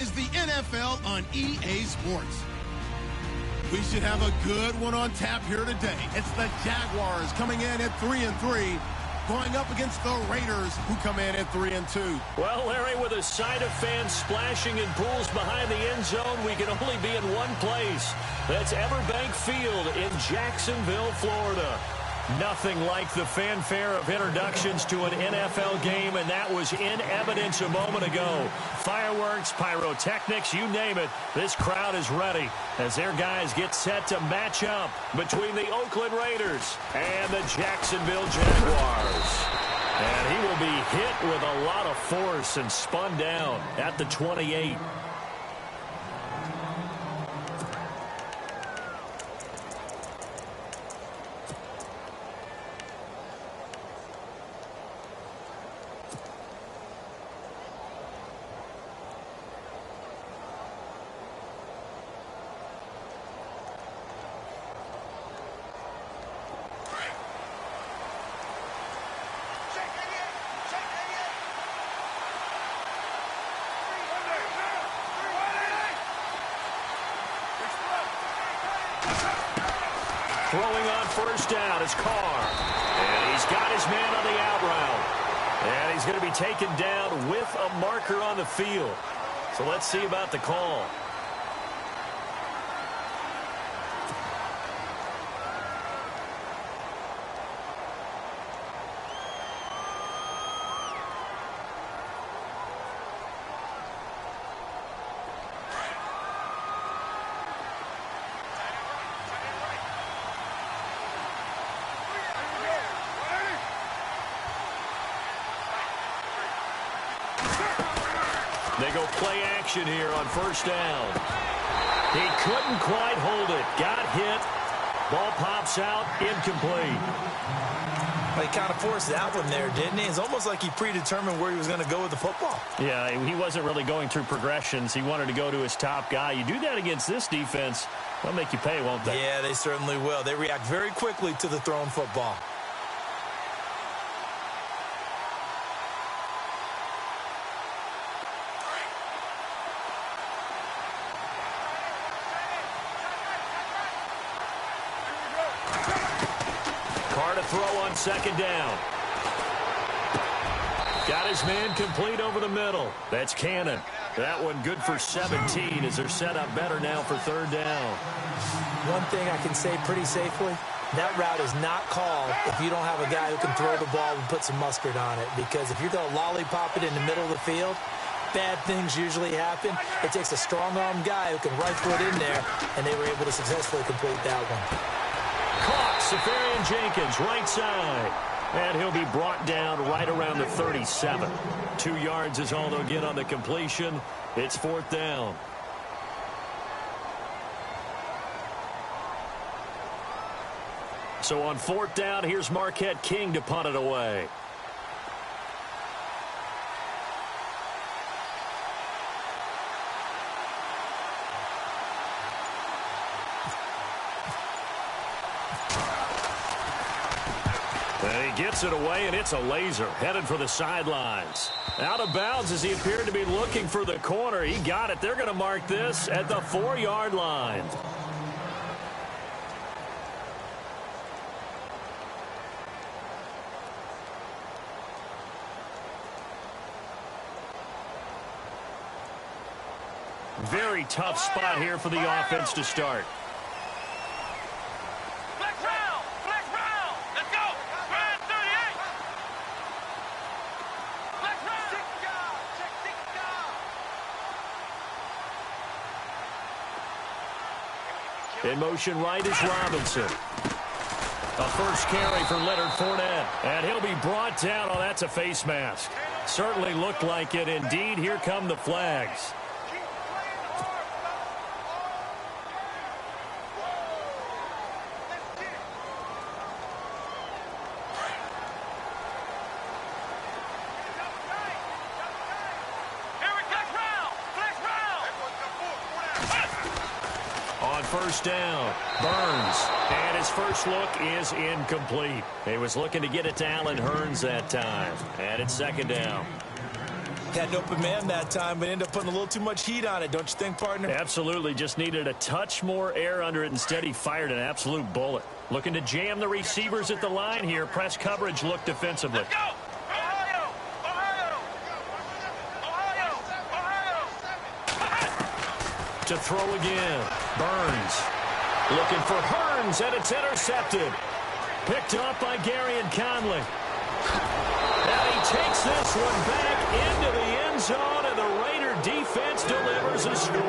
is the NFL on EA Sports. We should have a good one on tap here today. It's the Jaguars coming in at 3-3, going up against the Raiders, who come in at 3-2. Well, Larry, with a sight of fans splashing in pools behind the end zone, we can only be in one place. That's Everbank Field in Jacksonville, Florida. Nothing like the fanfare of introductions to an NFL game, and that was in evidence a moment ago. Fireworks, pyrotechnics, you name it, this crowd is ready as their guys get set to match up between the Oakland Raiders and the Jacksonville Jaguars. And he will be hit with a lot of force and spun down at the 28. Throwing on first down is Carr. And he's got his man on the out route. And he's going to be taken down with a marker on the field. So let's see about the call. They go play action here on first down. He couldn't quite hold it. Got hit. Ball pops out. Incomplete. Well, he kind of forced that one there, didn't he? It's almost like he predetermined where he was going to go with the football. Yeah, he wasn't really going through progressions. He wanted to go to his top guy. You do that against this defense, they'll make you pay, won't they? Yeah, they certainly will. They react very quickly to the thrown football. Throw on second down. Got his man complete over the middle. That's Cannon. That one good for 17 as they're set up better now for third down. One thing I can say pretty safely, that route is not called if you don't have a guy who can throw the ball and put some mustard on it. Because if you're going to lollipop it in the middle of the field, bad things usually happen. It takes a strong-armed guy who can rifle it in there, and they were able to successfully complete that one. Caught. Safarian Jenkins, right side. And he'll be brought down right around the 37. 2 yards is all they'll get on the completion. It's fourth down. So on fourth down, here's Marquette King to punt it away. And he gets it away, and it's a laser headed for the sidelines. Out of bounds as he appeared to be looking for the corner. He got it. They're going to mark this at the 4-yard line. Very tough spot here for the offense to start. In motion right is Robinson. A first carry for Leonard Fournette. And he'll be brought down. Oh, that's a face mask. Certainly looked like it. Indeed, here come the flags. First down, Burns, and his first look is incomplete. He was looking to get it to Allen Hurns that time, and it's second down. Had an open man that time, but ended up putting a little too much heat on it, don't you think, partner? Absolutely. Just needed a touch more air under it. Instead, he fired an absolute bullet. Looking to jam the receivers at the line here. Press coverage look defensively. Let's go! Ohio! Ohio! Ohio! To throw again. Burns. Looking for Hearns, and it's intercepted. Picked off by Gary and Conley. And he takes this one back into the end zone, and the Raider defense delivers a score.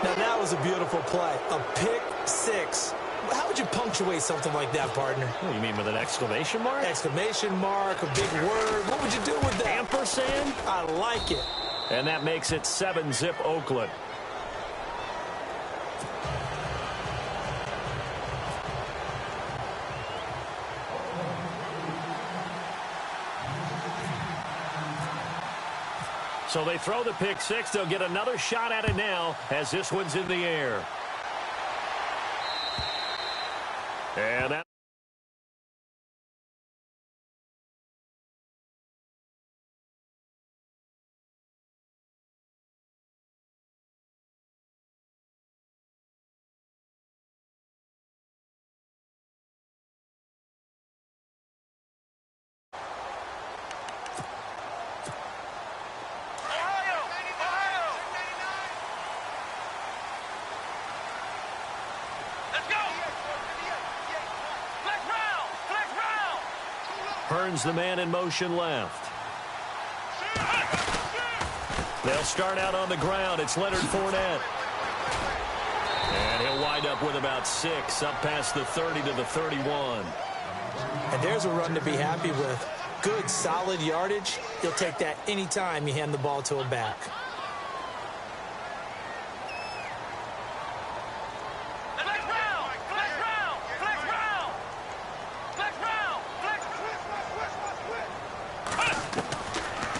Now, that was a beautiful play. A pick six. How would you punctuate something like that, partner? What do you mean, with an exclamation mark? Exclamation mark, a big word. What would you do with that? Ampersand? I like it. And that makes it 7-zip Oakland. So they throw the pick six. They'll get another shot at it now as this one's in the air. And that. Hearns the man in motion left. They'll start out on the ground. It's Leonard Fournette. And he'll wind up with about 6 up past the 30 to the 31. And there's a run to be happy with. Good, solid yardage. You'll take that anytime you hand the ball to a back.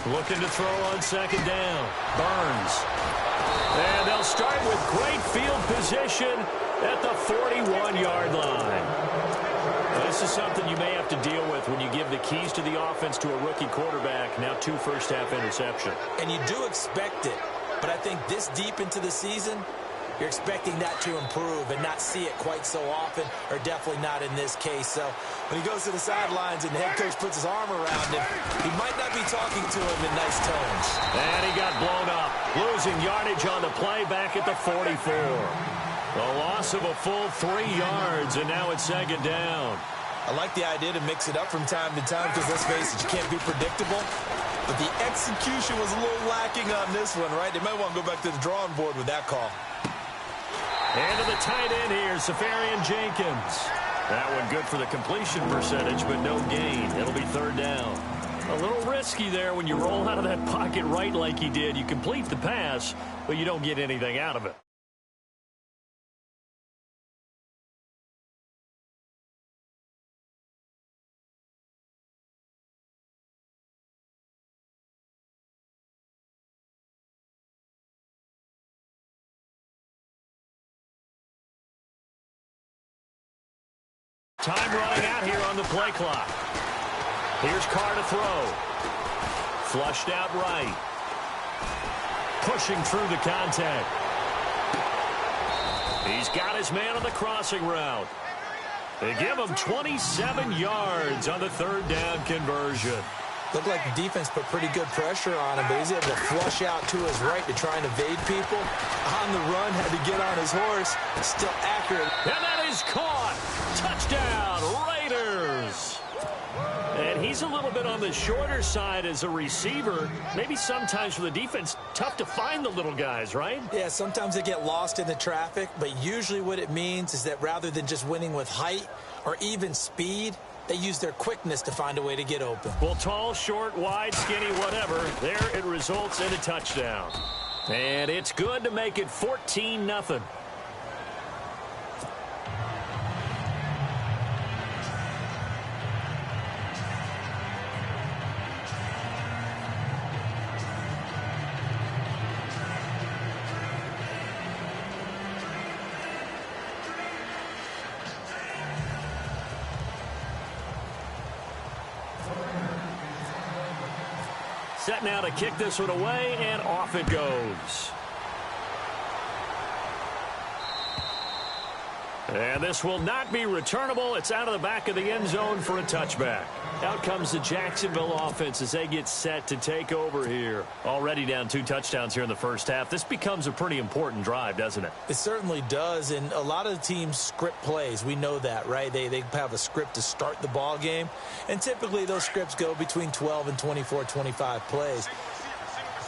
Looking to throw on second down. Burns. And they'll start with great field position at the 41-yard line. This is something you may have to deal with when you give the keys to the offense to a rookie quarterback. Now 2 first-half interceptions. And you do expect it. But I think this deep into the season, you're expecting that to improve and not see it quite so often, or definitely not in this case. So when he goes to the sidelines and the head coach puts his arm around him, he might not be talking to him in nice tones. And he got blown up, losing yardage on the play back at the 44. A loss of a full 3 yards, and now it's second down. I like the idea to mix it up from time to time because, let's face it, you can't be predictable. But the execution was a little lacking on this one, right? They might want to go back to the drawing board with that call. And to the tight end here, Safarian Jenkins. That one good for the completion percentage, but no gain. It'll be third down. A little risky there when you roll out of that pocket right like he did. You complete the pass, but you don't get anything out of it. Time running out here on the play clock. Here's Carr to throw. Flushed out right. Pushing through the contact. He's got his man on the crossing route. They give him 27 yards on the third down conversion. Looked like the defense put pretty good pressure on him, but he's able to flush out to his right to try and evade people. On the run, had to get on his horse. Still accurate. And that is caught. Touchdown, Raiders. And he's a little bit on the shorter side as a receiver. Maybe sometimes for the defense, tough to find the little guys, right? Yeah, sometimes they get lost in the traffic, but usually what it means is that rather than just winning with height or even speed, they use their quickness to find a way to get open. Well, tall, short, wide, skinny, whatever, there it results in a touchdown. And it's good to make it 14-0. set now to kick this one away, and off it goes. And this will not be returnable. It's out of the back of the end zone for a touchback. Out comes the Jacksonville offense as they get set to take over here. Already down 2 touchdowns here in the first half. This becomes a pretty important drive, doesn't it? It certainly does, and a lot of the teams script plays. We know that, right? They have a script to start the ball game, and typically those scripts go between 12 and 24, 25 plays.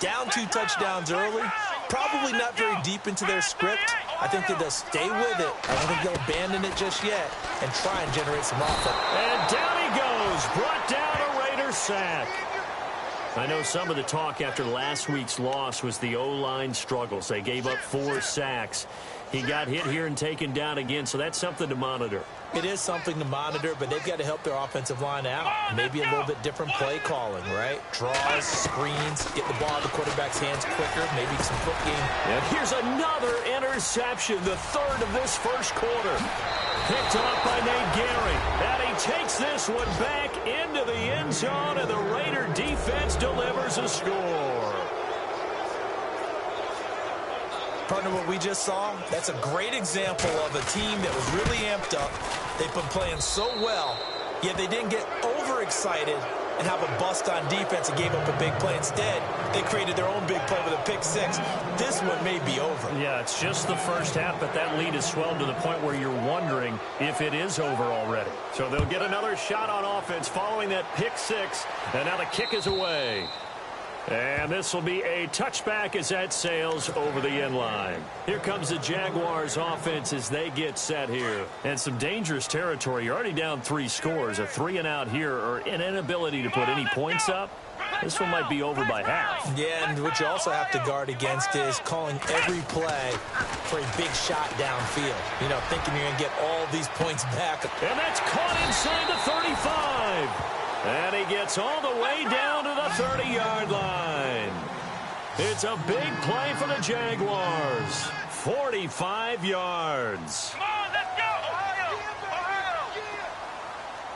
Down 2 touchdowns early, probably not very deep into their script. I think that they'll stay with it. I don't think they'll abandon it just yet and try and generate some offense. And down he goes, brought down a Raider sack. I know some of the talk after last week's loss was the O-line struggles. They gave up 4 sacks. He got hit here and taken down again, so that's something to monitor. It is something to monitor, but they've got to help their offensive line out. Maybe a little bit different play calling, right? Draws, screens, get the ball in the quarterback's hands quicker, maybe some foot game. And here's another interception, the 3rd of this first quarter. Picked off by Nate Gehring. And he takes this one back into the end zone, and the Raider defense delivers a score. Partner, what we just saw, that's a great example of a team that was really amped up. They've been playing so well, yet they didn't get overexcited and have a bust on defense and gave up a big play. Instead, they created their own big play with a pick 6. This one may be over. Yeah, it's just the first half, but that lead has swelled to the point where you're wondering if it is over already. So they'll get another shot on offense following that pick 6, and now the kick is away. And this will be a touchback as that sails over the end line. Here comes the Jaguars offense as they get set here. And some dangerous territory. You're already down 3 scores. A 3-and-out here, or an inability to put any points up. This one might be over by half. Yeah, and what you also have to guard against is calling every play for a big shot downfield. You know, thinking you're going to get all these points back. And that's caught inside the 35. And he gets all the way down to the 30-yard line. It's a big play for the Jaguars. 45 yards. Come on, let's go, Ohio! Ohio!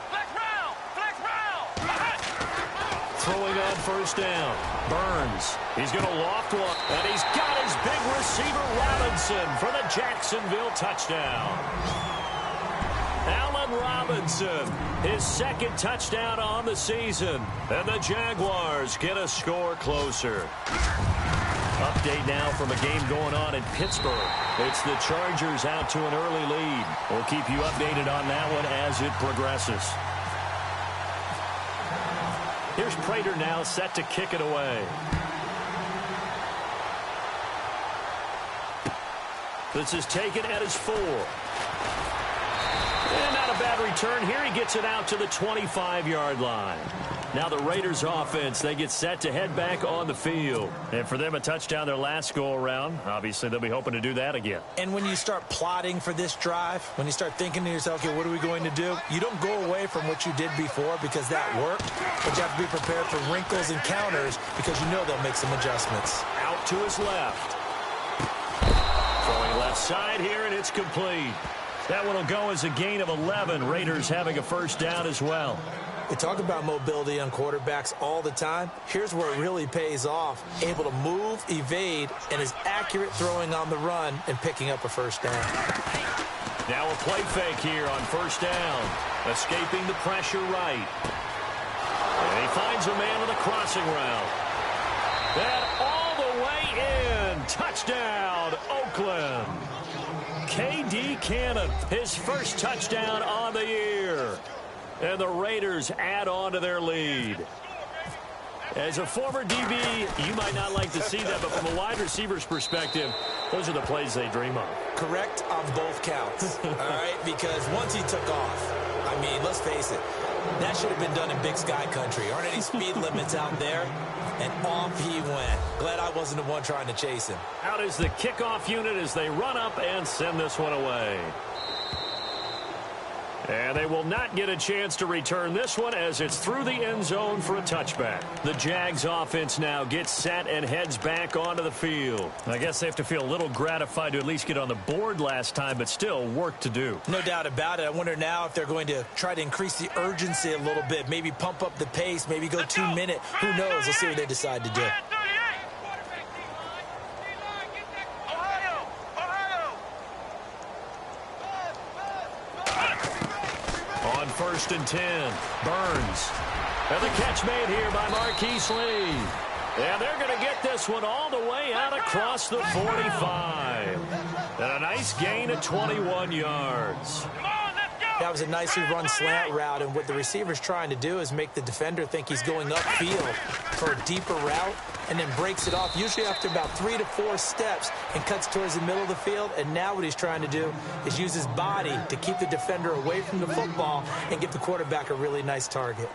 Flex round! Flex round! Throwing on first down. Burns. He's going to loft one. And he's got his big receiver, Robinson, for the Jacksonville touchdown. Allen Robinson, his 2nd touchdown on the season. And the Jaguars get a score closer. Update now from a game going on in Pittsburgh. It's the Chargers out to an early lead. We'll keep you updated on that one as it progresses. Here's Prater now set to kick it away. This is taken at his 4. And not a bad return here. He gets it out to the 25-yard line. Now the Raiders offense, they get set to head back on the field. And for them, a touchdown their last go-around. Obviously, they'll be hoping to do that again. And when you start plotting for this drive, when you start thinking to yourself, okay, what are we going to do? You don't go away from what you did before because that worked. But you have to be prepared for wrinkles and counters because you know they'll make some adjustments. Out to his left. Throwing left side here, and it's complete. That one will go as a gain of 11. Raiders having a first down as well. We talk about mobility on quarterbacks all the time. Here's where it really pays off. Able to move, evade, and is accurate throwing on the run and picking up a first down. Now a play fake here on first down. Escaping the pressure right. And he finds a man on the crossing route. And all the way in. Touchdown, Oakland. K.D. Cannon, his first touchdown on the year. And the Raiders add on to their lead. As a former DB, you might not like to see that, but from a wide receiver's perspective, those are the plays they dream of. Correct on both counts, all right? Because once he took off, I mean, let's face it, that should have been done in Big Sky country. Aren't any speed limits out there? And off he went. Glad I wasn't the one trying to chase him. Out is the kickoff unit as they run up and send this one away. And they will not get a chance to return this one as it's through the end zone for a touchback. The Jags offense now gets set and heads back onto the field. I guess they have to feel a little gratified to at least get on the board last time, but still work to do. No doubt about it. I wonder now if they're going to try to increase the urgency a little bit, maybe pump up the pace, maybe go 2 minute. Who knows? Let's see what they decide to do. On 1st and 10, Burns. And the catch made here by Marquise Lee. And they're going to get this one all the way out across the 45. And a nice gain of 21 yards. That was a nicely run slant route, and what the receiver's trying to do is make the defender think he's going upfield for a deeper route and then breaks it off, usually after about 3 to 4 steps, and cuts towards the middle of the field. And now what he's trying to do is use his body to keep the defender away from the football and give the quarterback a really nice target.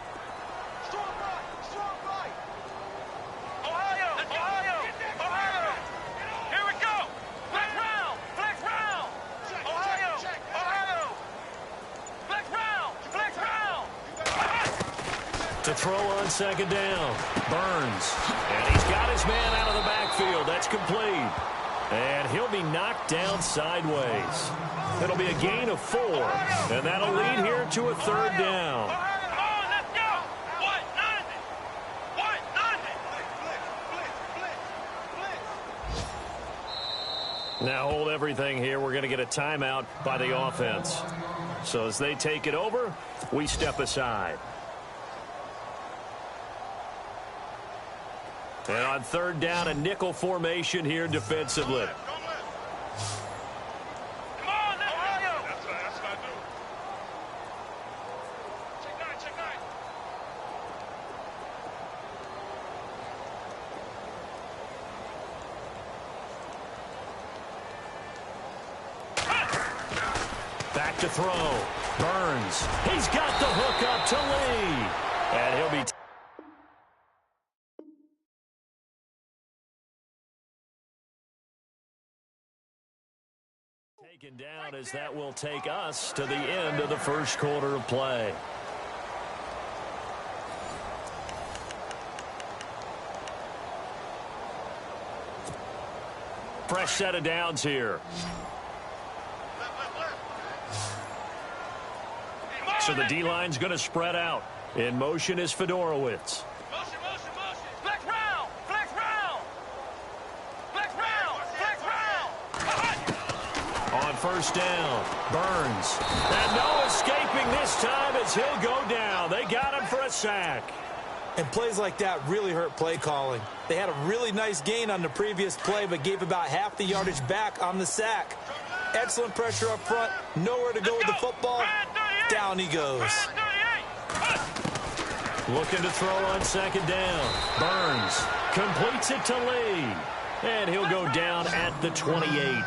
To throw on 2nd down, Burns. And he's got his man out of the backfield. That's complete. And he'll be knocked down sideways. It'll be a gain of 4. And that'll lead here to a 3rd down. Now hold everything here. We're going to get a timeout by the offense. So as they take it over, we step aside. And on 3rd down, a nickel formation here defensively. Back to throw. Burns. He's got the hook up to Lee. And he'll be taken down, as that will take us to the end of the 1st quarter of play. Fresh set of downs here. So the D-line's going to spread out. In motion is Fedorowicz. On 1st down, Burns. And no escaping this time as he'll go down. They got him for a sack. And plays like that really hurt play calling. They had a really nice gain on the previous play, but gave about half the yardage back on the sack. Excellent pressure up front. Nowhere to go with the football. Down he goes. Looking to throw on 2nd down. Burns completes it to Lee. And he'll go down at the 28.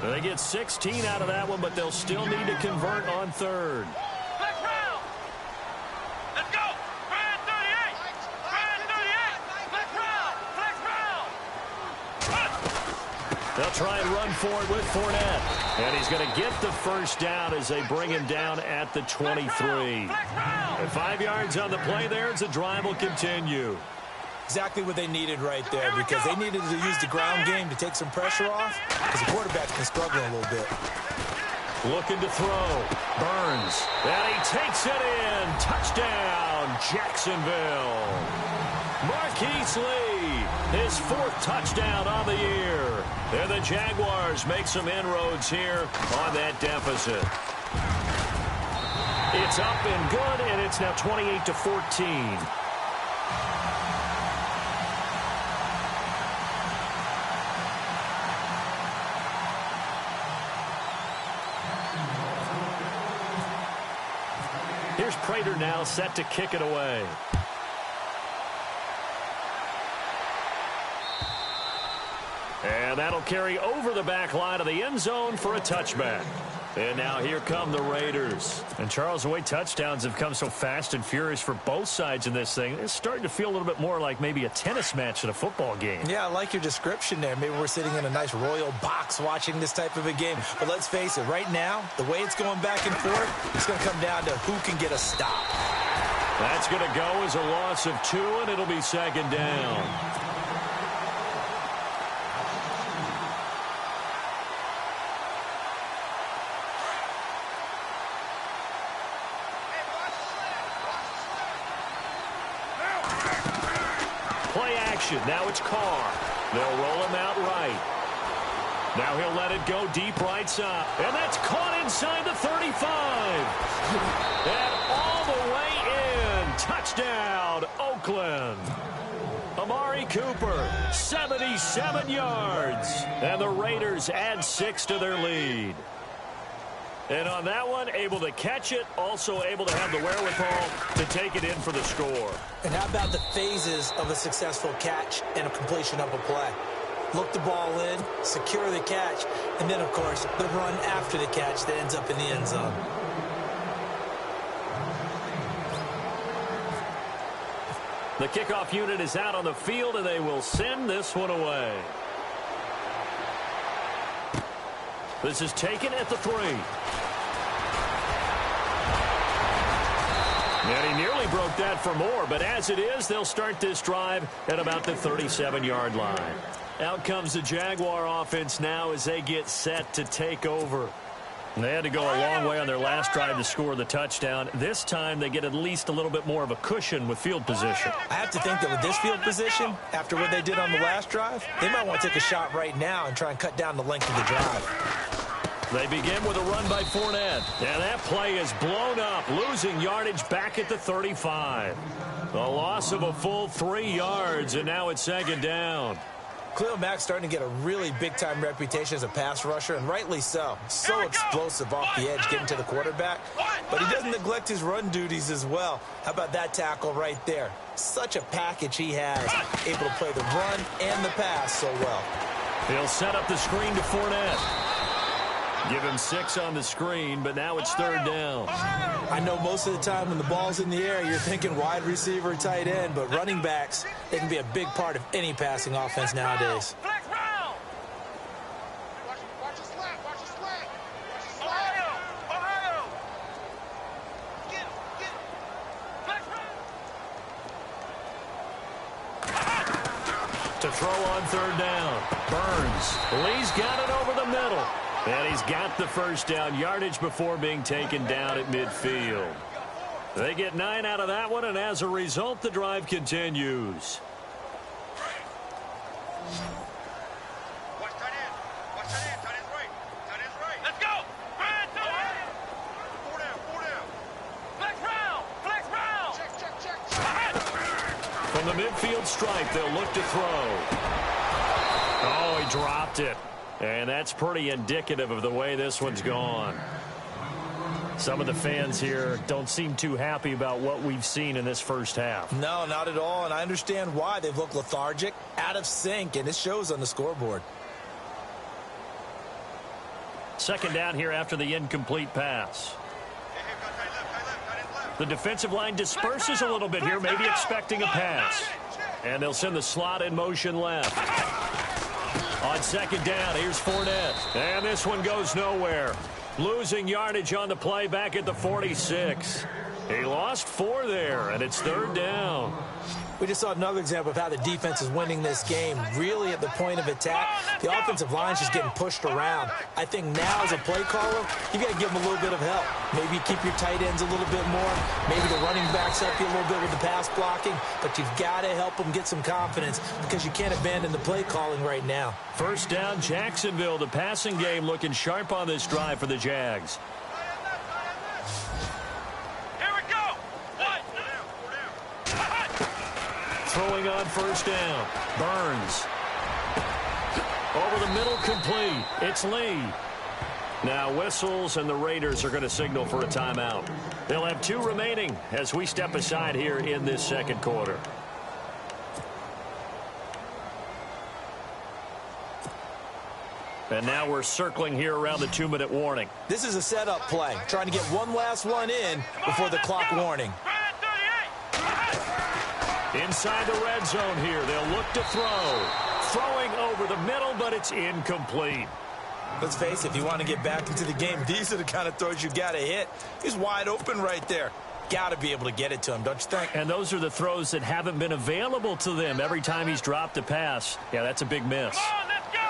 They get 16 out of that one, but they'll still need to convert on 3rd. They'll try and run for it with Fournette. And he's going to get the 1st down as they bring him down at the 23. And 5 yards on the play there as the drive will continue. Exactly what they needed right there, because they needed to use the ground game to take some pressure off, because the quarterback's been struggling a little bit. Looking to throw. Burns. And he takes it in. Touchdown, Jacksonville. Marquise Lee, his 4th touchdown on the year. And the Jaguars make some inroads here on that deficit. It's up and good, and it's now 28-14. Here's Prater now set to kick it away. And that'll carry over the back line of the end zone for a touchback. And now here come the Raiders. And, Charles, the way touchdowns have come so fast and furious for both sides in this thing, it's starting to feel a little bit more like maybe a tennis match in a football game. Yeah, I like your description there. Maybe we're sitting in a nice royal box watching this type of a game. But let's face it, right now, the way it's going back and forth, it's going to come down to who can get a stop. That's going to go as a loss of 2, and it'll be second down. Now it's Carr. They'll roll him out right. Now he'll let it go deep right side. And that's caught inside the 35. And all the way in. Touchdown, Oakland. Amari Cooper, 77 yards. And the Raiders add 6 to their lead. And on that one, able to catch it, also able to have the wherewithal to take it in for the score. And how about the phases of a successful catch and a completion of a play? Look the ball in, secure the catch, and then, of course, the run after the catch that ends up in the end zone. The kickoff unit is out on the field, and they will send this one away. This is taken at the 3. And he nearly broke that for more, but as it is, they'll start this drive at about the 37-yard line. Out comes the Jaguar offense now as they get set to take over. And they had to go a long way on their last drive to score the touchdown. This time they get at least a little bit more of a cushion with field position. I have to think that with this field position, after what they did on the last drive, they might want to take a shot right now and try and cut down the length of the drive. They begin with a run by Fournette. And that play is blown up, losing yardage back at the 35. A loss of a full 3 yards, and now it's second down. Khalil Mack's starting to get a really big-time reputation as a pass rusher, and rightly so. So explosive off the edge getting to the quarterback. But he doesn't neglect his run duties as well. How about that tackle right there? Such a package he has, able to play the run and the pass so well. He'll set up the screen to Fournette. Give him 6 on the screen, but now it's third down. I know most of the time when the ball's in the air, you're thinking wide receiver, tight end, but running backs, they can be a big part of any passing offense nowadays. To throw on third down, Burns. Lee's got it over the middle. And he's got the first down, yardage before being taken down at midfield. They get 9 out of that one, and as a result, the drive continues. Watch tight end. Watch tight end. Tight end's right. Tight end's right. Let's go. Run, tight end. 4 down. 4 down. Flex round. Flex round. Check. From the midfield stripe, they'll look to throw. Oh, he dropped it. And that's pretty indicative of the way this one's gone. Some of the fans here don't seem too happy about what we've seen in this first half. No, not at all, and I understand why. They've looked lethargic, out of sync, and it shows on the scoreboard. Second down here after the incomplete pass. The defensive line disperses a little bit here, maybe expecting a pass. And they'll send the slot in motion left. On second down, here's Fournette. And this one goes nowhere. Losing yardage on the play back at the 46. He lost 4 there, and it's third down. We just saw another example of how the defense is winning this game. Really at the point of attack, the offensive line's just getting pushed around. I think now as a play caller, you got to give them a little bit of help. Maybe keep your tight ends a little bit more. Maybe the running backs help you a little bit with the pass blocking. But you've got to help them get some confidence because you can't abandon the play calling right now. First down, Jacksonville. The passing game looking sharp on this drive for the Jags. Throwing on first down. Burns. Over the middle, complete. It's Lee. Now whistles, and the Raiders are going to signal for a timeout. They'll have 2 remaining as we step aside here in this second quarter. And now we're circling here around the 2-minute warning. This is a setup play, trying to get one last one in before the clock warning. Inside the red zone here, they'll look to throw. Throwing over the middle, but it's incomplete. Let's face it, if you want to get back into the game, these are the kind of throws you got to hit. He's wide open right there. Got to be able to get it to him, don't you think? And those are the throws that haven't been available to them every time he's dropped a pass. Yeah, that's a big miss. Come on, let's go.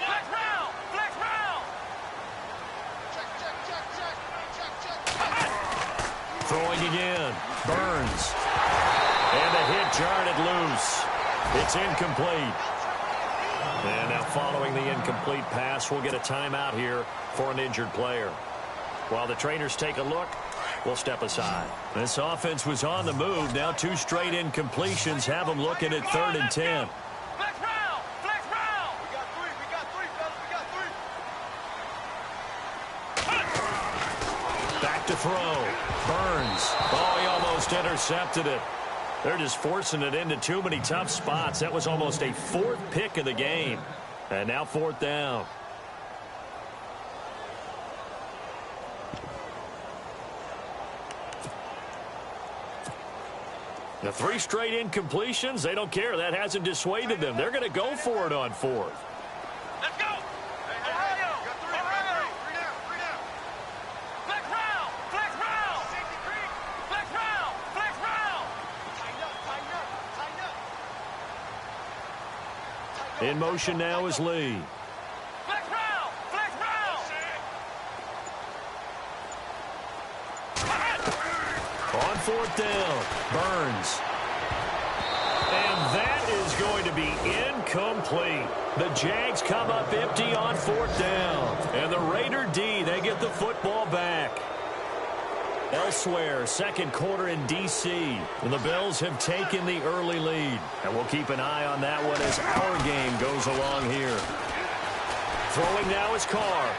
Flex round. Flex round. Throwing again. Burns. And the hit jarred it loose. It's incomplete. And now following the incomplete pass, we'll get a timeout here for an injured player. While the trainers take a look, we'll step aside. This offense was on the move. Now 2 straight incompletions have them looking at 3rd and 10. Flex round. Flex round. We got 3. We got 3, fellas. We got 3. Back to throw. Burns. Oh, he almost intercepted it. They're just forcing it into too many tough spots. That was almost a 4th pick of the game. And now 4th down. The 3 straight incompletions, they don't care. That hasn't dissuaded them. They're going to go for it on 4th. Let's go. Ohio. Ohio. 3 down. 3 down. Flex round. Flex round. Flex round. Flex round. Tighten up. Tighten up. Tighten up. In motion now is Lee. Flex round. Flex round. On 4th down, Burns. And that is going to be incomplete. The Jags come up empty on 4th down. And the Raider D, they get the football back. Elsewhere, 2nd quarter in D.C. And the Bills have taken the early lead. And we'll keep an eye on that one as our game goes along here. Throwing now is Carr.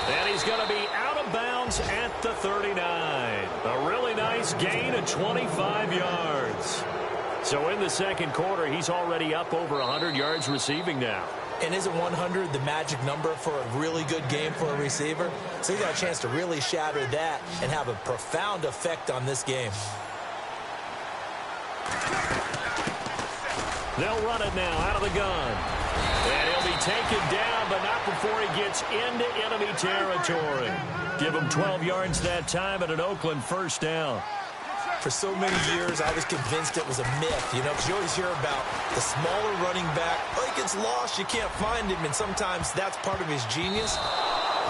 And he's going to be out of bounds at the 39. A really nice gain of 25 yards. So in the 2nd quarter, he's already up over 100 yards receiving now. And isn't 100 the magic number for a really good game for a receiver? So he's got a chance to really shatter that and have a profound effect on this game. They'll run it now out of the gun. And he'll be taken down, but not before he gets into enemy territory. Give him 12 yards that time and an Oakland 1st down. For so many years, I was convinced it was a myth, you know, because you always hear about the smaller running back. Oh, he gets lost, you can't find him, and sometimes that's part of his genius.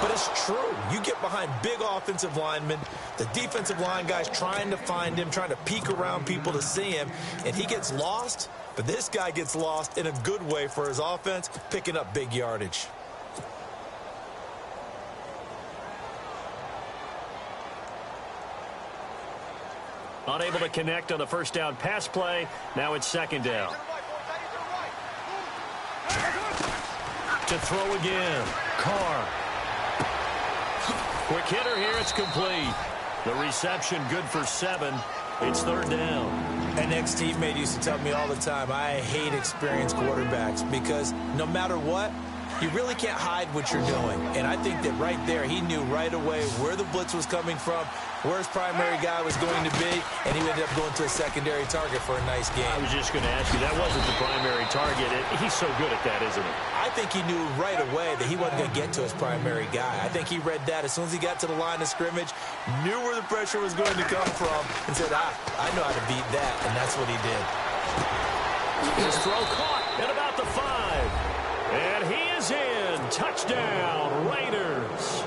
But it's true. You get behind big offensive linemen, the defensive line guys trying to find him, trying to peek around people to see him, and he gets lost. But this guy gets lost in a good way for his offense, picking up big yardage. Unable to connect on the 1st down pass play. Now it's 2nd down. To throw again. Carr. Quick hitter here. It's complete. The reception good for 7. It's 3rd down. An ex-teammate used to tell me all the time, I hate experienced quarterbacks because no matter what, you really can't hide what you're doing. And I think that right there, he knew right away where the blitz was coming from, where his primary guy was going to be, and he ended up going to a secondary target for a nice game. I was just going to ask you, that wasn't the primary target. He's so good at that, isn't he? I think he knew right away that he wasn't going to get to his primary guy. I think he read that as soon as he got to the line of scrimmage, knew where the pressure was going to come from, and said, I know how to beat that, and that's what he did. His throw caught at about the 5. And he is in. Touchdown, Raiders.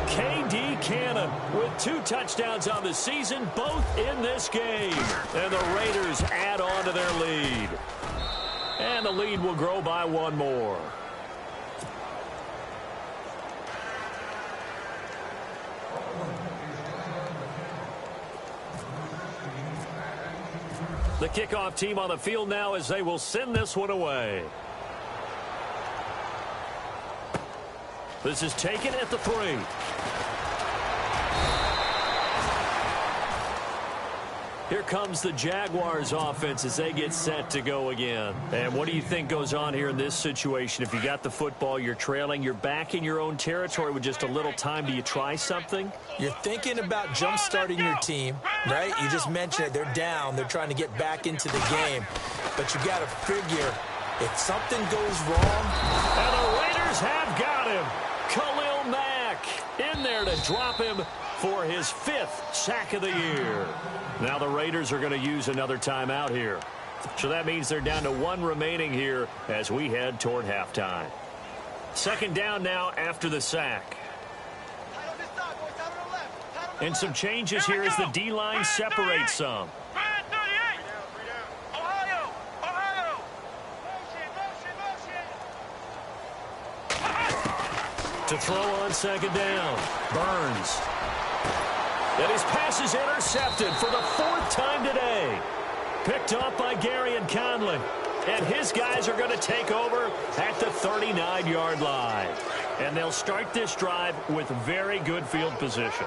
K.D. Cannon with 2 touchdowns on the season, both in this game. And the Raiders add on to their lead. And the lead will grow by 1 more. The kickoff team on the field now as they will send this one away. This is taken at the 3. Here comes the Jaguars offense as they get set to go again. And what do you think goes on here in this situation? If you got the football, you're trailing, you're back in your own territory with just a little time. Do you try something? You're thinking about jump-starting your team, right? You just mentioned it. They're down. They're trying to get back into the game. But you got to figure if something goes wrong. And the Raiders have got him. Khalil Mack in there to drop him for his 5th sack of the year. Now the Raiders are going to use another timeout here. So that means they're down to 1 remaining here as we head toward halftime. 2nd down now after the sack. And some changes here as the D-line separates some. To throw on 2nd down, Burns. And his pass is intercepted for the 4th time today. Picked off by Gary and Conley. And his guys are going to take over at the 39-yard line. And they'll start this drive with very good field position.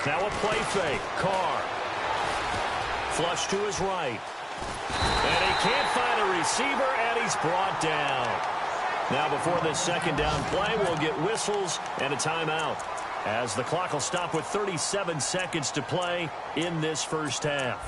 Now a play fake. Carr. Flush to his right. And he can't find a receiver, and he's brought down. Now before this 2nd down play, we'll get whistles and a timeout, as the clock will stop with 37 seconds to play in this first half.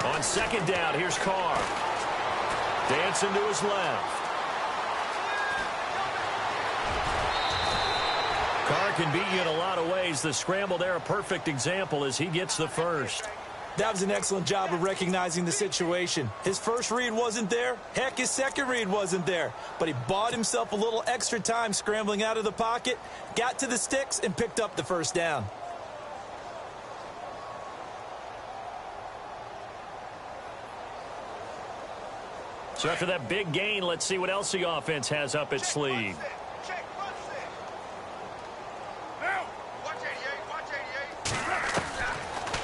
On 2nd down, here's Carr. Dancing to his left. Carr can beat you in a lot of ways. The scramble there, a perfect example as he gets the first. That was an excellent job of recognizing the situation. His first read wasn't there. Heck, his second read wasn't there. But he bought himself a little extra time scrambling out of the pocket, got to the sticks, and picked up the first down. So after that big gain, let's see what else the offense has up its sleeve.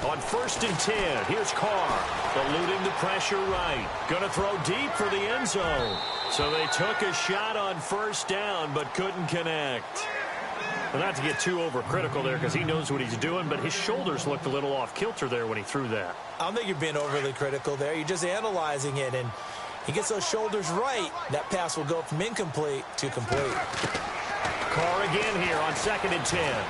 On 1st and 10, here's Carr, eluding the pressure right. Going to throw deep for the end zone. So they took a shot on 1st down, but couldn't connect. Well, not to get too overcritical there because he knows what he's doing, but his shoulders looked a little off kilter there when he threw that. I don't think you're being overly critical there. You're just analyzing it, and he gets those shoulders right. That pass will go from incomplete to complete. Carr again here on 2nd and 10.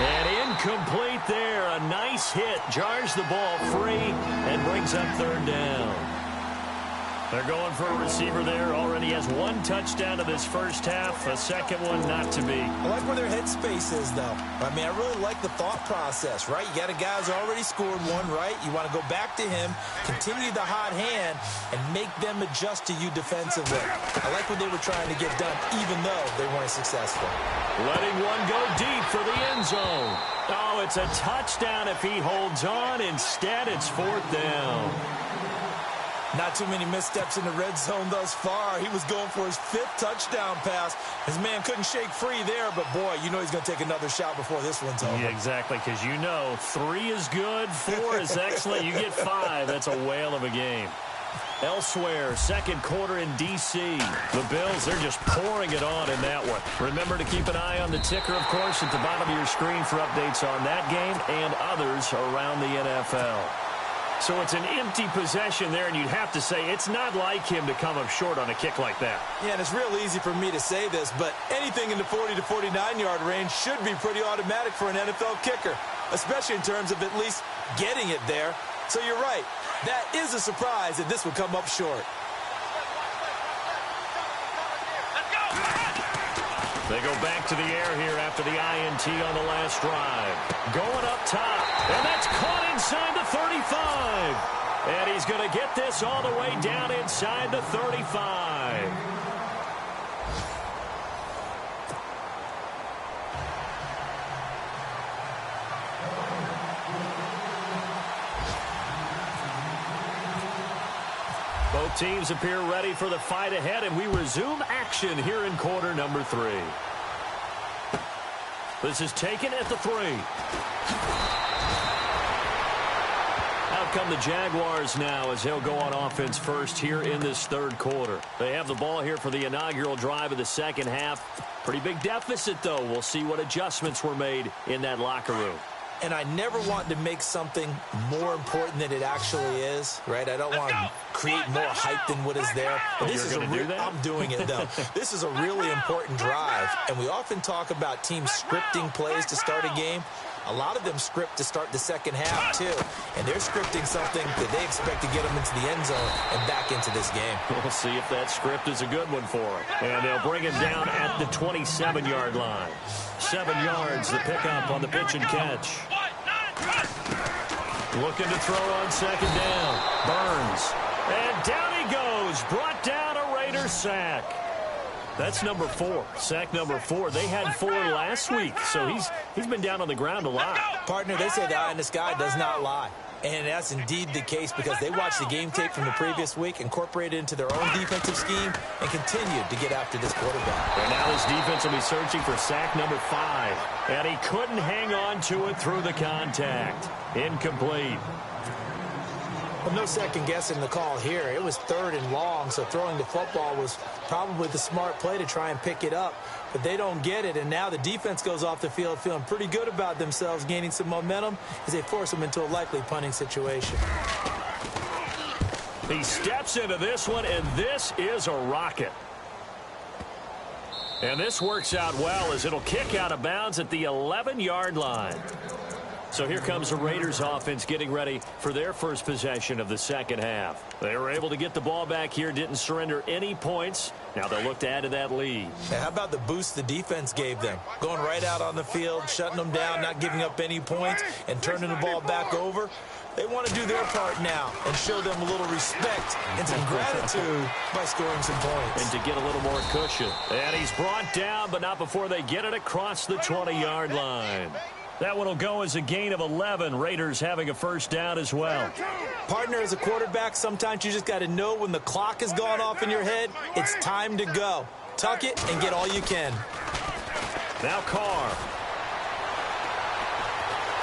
And incomplete there. A nice hit. Jars the ball free and brings up 3rd down. They're going for a receiver there. Already has 1 touchdown to this first half. A second one not to be. I like where their headspace is, though. I mean, I really like the thought process, right? You got a guy who's already scored 1, right? You want to go back to him, continue the hot hand, and make them adjust to you defensively. I like what they were trying to get done, even though they weren't successful. Letting one go deep for the end zone. Oh, it's a touchdown if he holds on. Instead, it's 4th down. Not too many missteps in the red zone thus far. He was going for his 5th touchdown pass. His man couldn't shake free there, but boy, you know he's going to take another shot before this one's over. Yeah, exactly, because you know 3 is good, 4 is excellent. You get 5. That's a whale of a game. Elsewhere, 2nd quarter in D.C. The Bills, they're just pouring it on in that one. Remember to keep an eye on the ticker, of course, at the bottom of your screen for updates on that game and others around the NFL. So it's an empty possession there, and you'd have to say it's not like him to come up short on a kick like that. Yeah, and it's real easy for me to say this, but anything in the 40 to 49-yard range should be pretty automatic for an NFL kicker, especially in terms of at least getting it there. So you're right. That is a surprise that this would come up short. They go back to the air here after the INT on the last drive. Going up top, and that's caught inside the 35. And he's going to get this all the way down inside the 35. Both teams appear ready for the fight ahead, and we resume action here in quarter number 3. This is taken at the 3. Out come the Jaguars now as they'll go on offense first here in this third quarter. They have the ball here for the inaugural drive of the second half. Pretty big deficit, though. We'll see what adjustments were made in that locker room. And I never want to make something more important than it actually is, right? I don't want to create more hype than what is there. But this is I'm doing it, though. This is a really important drive. And we often talk about teams scripting plays to start a game. A lot of them script to start the second half, too. And they're scripting something that they expect to get them into the end zone and back into this game. We'll see if that script is a good one for them. And they'll bring him down at the 27-yard line. 7 yards, the pickup on the pitch and catch. Looking to throw on second down. Burns. And down he goes. Brought down a Raiders sack. That's number 4. Sack number 4. They had 4 last week, so he's been down on the ground a lot. Partner, they say the eye in the sky does not lie. And that's indeed the case because they watched the game tape from the previous week, incorporated it into their own defensive scheme, and continued to get after this quarterback. And now this defense will be searching for sack number 5. And he couldn't hang on to it through the contact. Incomplete. Well, no second guessing the call here. It was 3rd and long, so throwing the football was probably the smart play to try and pick it up. But they don't get it, and now the defense goes off the field feeling pretty good about themselves, gaining some momentum as they force them into a likely punting situation. He steps into this one, and this is a rocket. And this works out well as it'll kick out of bounds at the 11-yard line. So here comes the Raiders offense getting ready for their first possession of the second half. They were able to get the ball back here, didn't surrender any points. Now they'll look to add to that lead. Now, how about the boost the defense gave them? Going right out on the field, shutting them down, not giving up any points, and turning the ball back over. They want to do their part now and show them a little respect and some gratitude by scoring some points. And to get a little more cushion. And he's brought down, but not before they get it across the 20-yard line. That one will go as a gain of 11. Raiders having a first down as well. Partner, as a quarterback, sometimes you just got to know when the clock has gone off in your head, it's time to go. Tuck it and get all you can. Now Carr.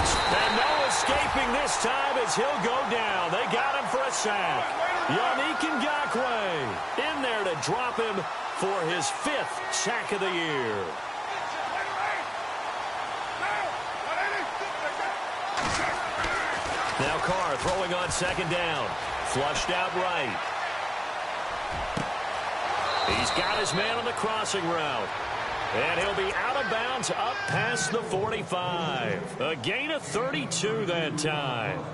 And no escaping this time as he'll go down. They got him for a sack. Yannick Ngakoue in there to drop him for his 5th sack of the year. Now Carr throwing on second down. Flushed out right. He's got his man on the crossing route. And he'll be out of bounds up past the 45. A gain of 32 that time.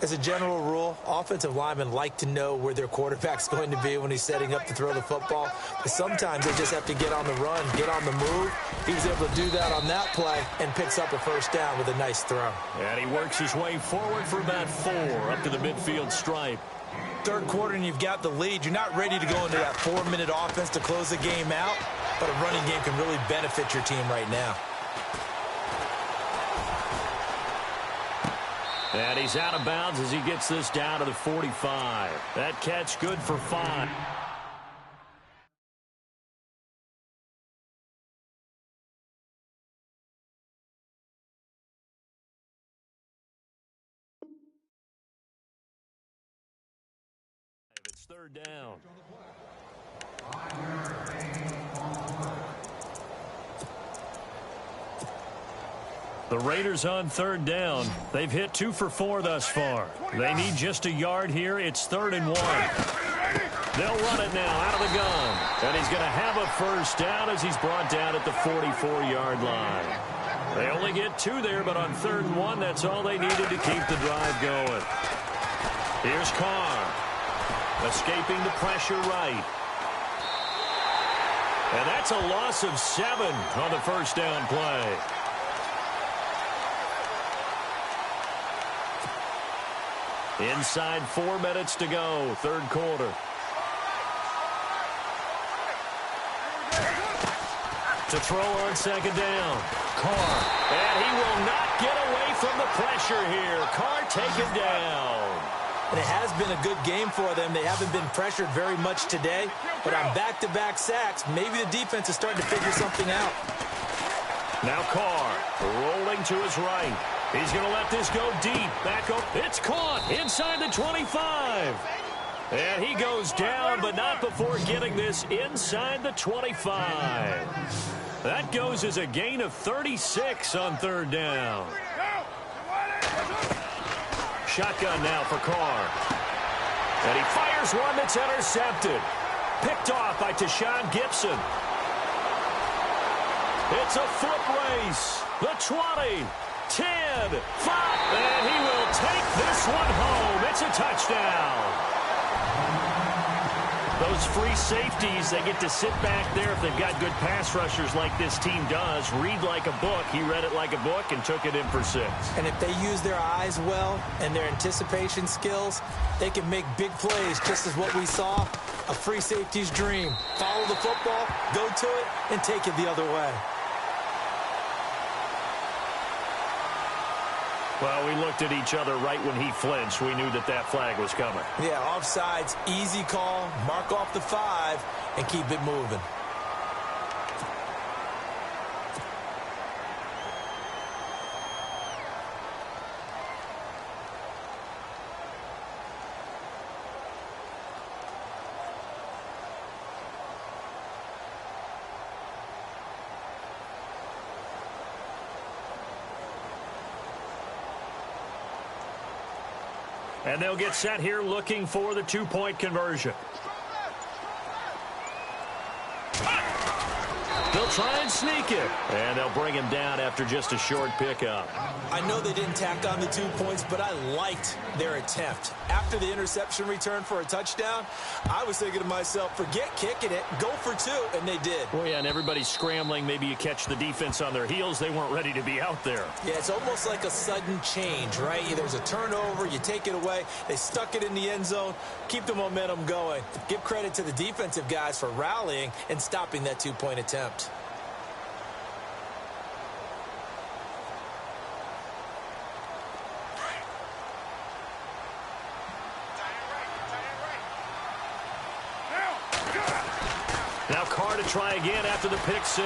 As a general rule, offensive linemen like to know where their quarterback's going to be when he's setting up to throw the football. But sometimes they just have to get on the run, get on the move. He was able to do that on that play and picks up a first down with a nice throw. And he works his way forward for about 4 up to the midfield stripe. Third quarter and you've got the lead. You're not ready to go into that 4-minute offense to close the game out, but a running game can really benefit your team right now. And he's out of bounds as he gets this down to the 45. That catch good for 5. It's 3rd down. The Raiders on 3rd down. They've hit 2 for 4 thus far. They need just a yard here. It's 3rd and 1. They'll run it now out of the gun. And he's going to have a first down as he's brought down at the 44-yard line. They only get 2 there, but on 3rd and 1, that's all they needed to keep the drive going. Here's Carr. Escaping the pressure right. And that's a loss of 7 on the first down play. Inside 4 minutes to go, 3rd quarter. To throw on second down. Carr. And he will not get away from the pressure here. Carr taken down. And it has been a good game for them. They haven't been pressured very much today. But on back-to-back sacks, maybe the defense is starting to figure something out. Now Carr rolling to his right. He's going to let this go deep. Back up. It's caught inside the 25. And he goes down, but not before getting this inside the 25. That goes as a gain of 36 on third down. Shotgun now for Carr. And he fires one that's intercepted. Picked off by Tashawn Gibson. It's a foot race. The 20, 10, 5. And he will take this one home. It's a touchdown. Those free safeties, they get to sit back there if they've got good pass rushers like this team does. Read like a book. He read it like a book and took it in for 6. And if they use their eyes well and their anticipation skills, they can make big plays, just as what we saw, a free safety's dream. Follow the football, go to it, and take it the other way. Well, we looked at each other right when he flinched. We knew that that flag was coming. Yeah, offsides, easy call, mark off the 5, and keep it moving. And they'll get set here looking for the 2-point conversion. They'll try and sneak it. And they'll bring him down after just a short pickup. I know they didn't tack on the 2 points, but I liked their attempt. After the interception return for a touchdown, I was thinking to myself, forget kicking it, go for 2, and they did. Well, yeah, and everybody's scrambling. Maybe you catch the defense on their heels. They weren't ready to be out there. Yeah, it's almost like a sudden change, right? There's a turnover, you take it away, they stuck it in the end zone, keep the momentum going. Give credit to the defensive guys for rallying and stopping that 2-point attempt. Now Carr to try again after the pick 6.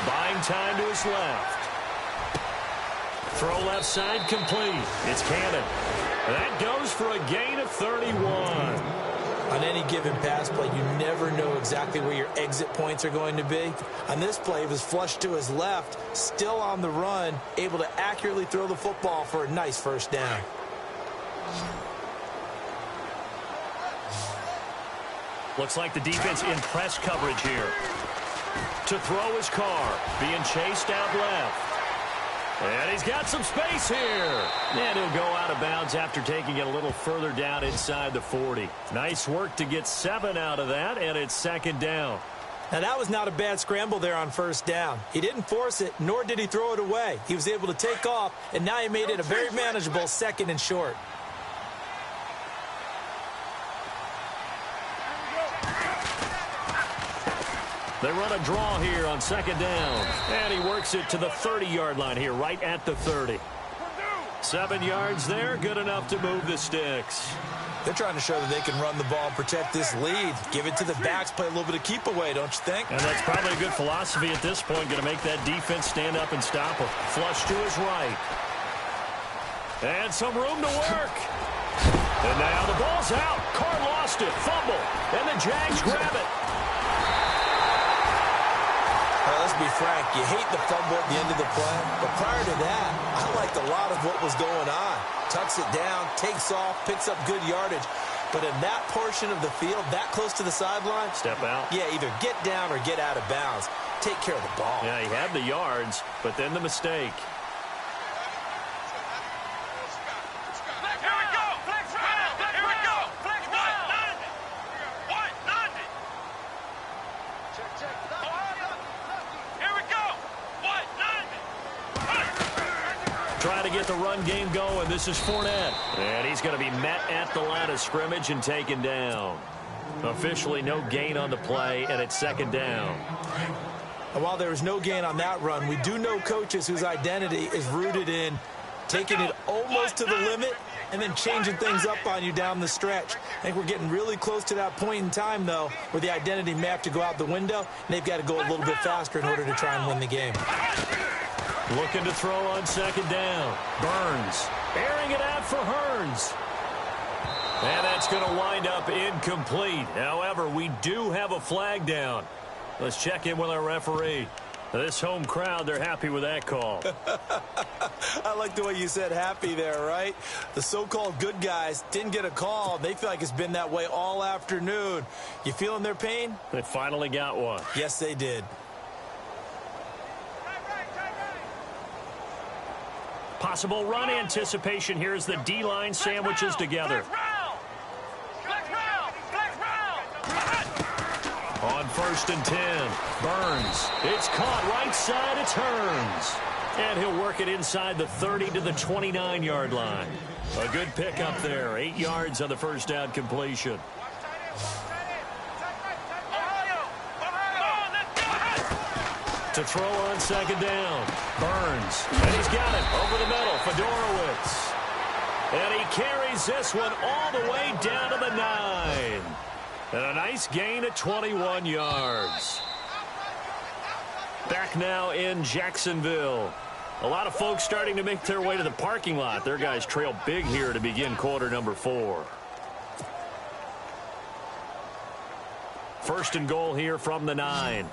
Buying time to his left. Throw left side complete. It's Cannon. That goes for a gain of 31. On any given pass play, you never know exactly where your exit points are going to be. On this play, it was flushed to his left, still on the run, able to accurately throw the football for a nice first down. Looks like the defense in press coverage here. To throw his Carr, being chased out left. And he's got some space here. And he'll go out of bounds after taking it a little further down inside the 40. Nice work to get 7 out of that, and it's second down. Now, that was not a bad scramble there on first down. He didn't force it, nor did he throw it away. He was able to take off, and now he made it a very manageable 2nd and short. They run a draw here on second down. And he works it to the 30-yard line here, right at the 30. 7 yards there, good enough to move the sticks. They're trying to show that they can run the ball and protect this lead. Give it to the backs, play a little bit of keep away, don't you think? And that's probably a good philosophy at this point, going to make that defense stand up and stop him. Flush to his right. And some room to work. And now the ball's out. Carr lost it, fumble, and the Jags grab it. Let's be frank, you hate the fumble at the end of the play, but prior to that, I liked a lot of what was going on. Tucks it down, takes off, picks up good yardage. But in that portion of the field, that close to the sideline, step out. Yeah, either get down or get out of bounds. Take care of the ball. Yeah, he had the yards, but then the mistake. Trying to get the run game going. This is Fournette. And he's going to be met at the line of scrimmage and taken down. Officially no gain on the play, and it's second down. And while there was no gain on that run, we do know coaches whose identity is rooted in taking it almost to the limit and then changing things up on you down the stretch. I think we're getting really close to that point in time, though, where the identity may have to go out the window, and they've got to go a little bit faster in order to try and win the game. Looking to throw on second down. Burns airing it out for Hearns. And that's going to wind up incomplete. However, we do have a flag down. Let's check in with our referee. This home crowd, they're happy with that call. I like the way you said happy there, right? The so-called good guys didn't get a call. They feel like it's been that way all afternoon. You feeling their pain? They finally got one. Yes, they did. Possible run anticipation here as the D-line sandwiches together. On 1st and 10, Burns. It's caught right side. It's Hearns. And he'll work it inside the 30 to the 29-yard line. A good pickup there. 8 yards on the first down completion. To throw on second down. Burns. And he's got it over the middle. Fedorowicz. And he carries this one all the way down to the 9. And a nice gain at 21 yards. Back now in Jacksonville. A lot of folks starting to make their way to the parking lot. Their guys trail big here to begin quarter number 4. First and goal here from the 9.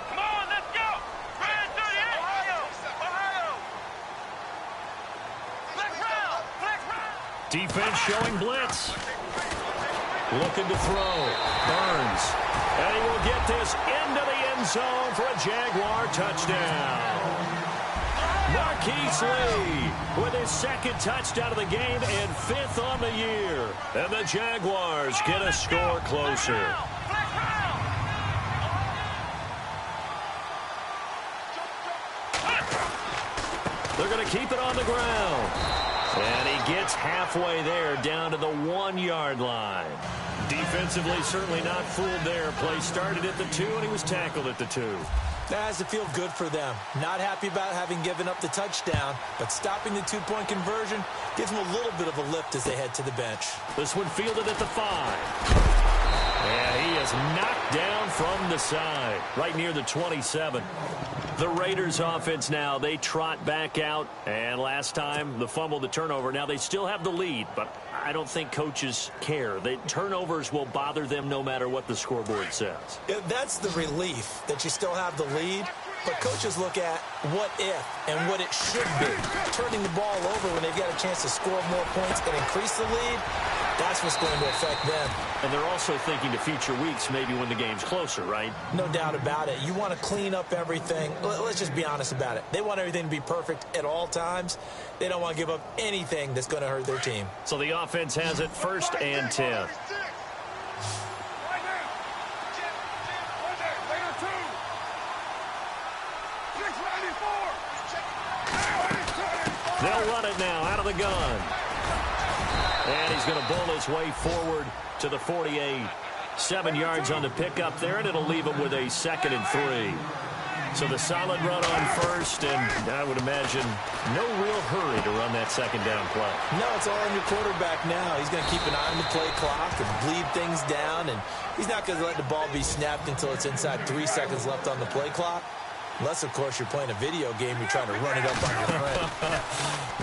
Come on, let's go! Red 38! Ohio! Flex round! Defense showing blitz. Looking to throw. Burns. And he will get this into the end zone for a Jaguar touchdown. Marquise Lee with his second touchdown of the game and 5th on the year. And the Jaguars get a score closer. They're going to keep it on the ground. And he gets halfway there down to the 1-yard line. Defensively, certainly not fooled there. Play started at the 2, and he was tackled at the 2. That has to feel good for them. Not happy about having given up the touchdown, but stopping the 2-point conversion gives them a little bit of a lift as they head to the bench. This one fielded at the 5. And he is knocked down from the side, right near the 27. The Raiders offense now, they trot back out. And last time, the fumble, the turnover. Now, they still have the lead, but I don't think coaches care. The turnovers will bother them no matter what the scoreboard says. Yeah, that's the relief, that you still have the lead. But coaches look at what if and what it should be. Turning the ball over when they've got a chance to score more points and increase the lead, that's what's going to affect them. And they're also thinking to future weeks, maybe when the game's closer, right? No doubt about it. You want to clean up everything. Let's just be honest about it. They want everything to be perfect at all times. They don't want to give up anything that's going to hurt their team. So the offense has it 1st and 10. They'll run it now out of the gun. And he's going to bowl his way forward to the 48. 7 yards on the pickup there, and it'll leave him with a 2nd and 3. So the solid run on 1st, and I would imagine no real hurry to run that 2nd down play. No, it's all on your quarterback now. He's going to keep an eye on the play clock and bleed things down, and he's not going to let the ball be snapped until it's inside 3 seconds left on the play clock. Unless, of course, you're playing a video game, you're trying to run it up on your friend.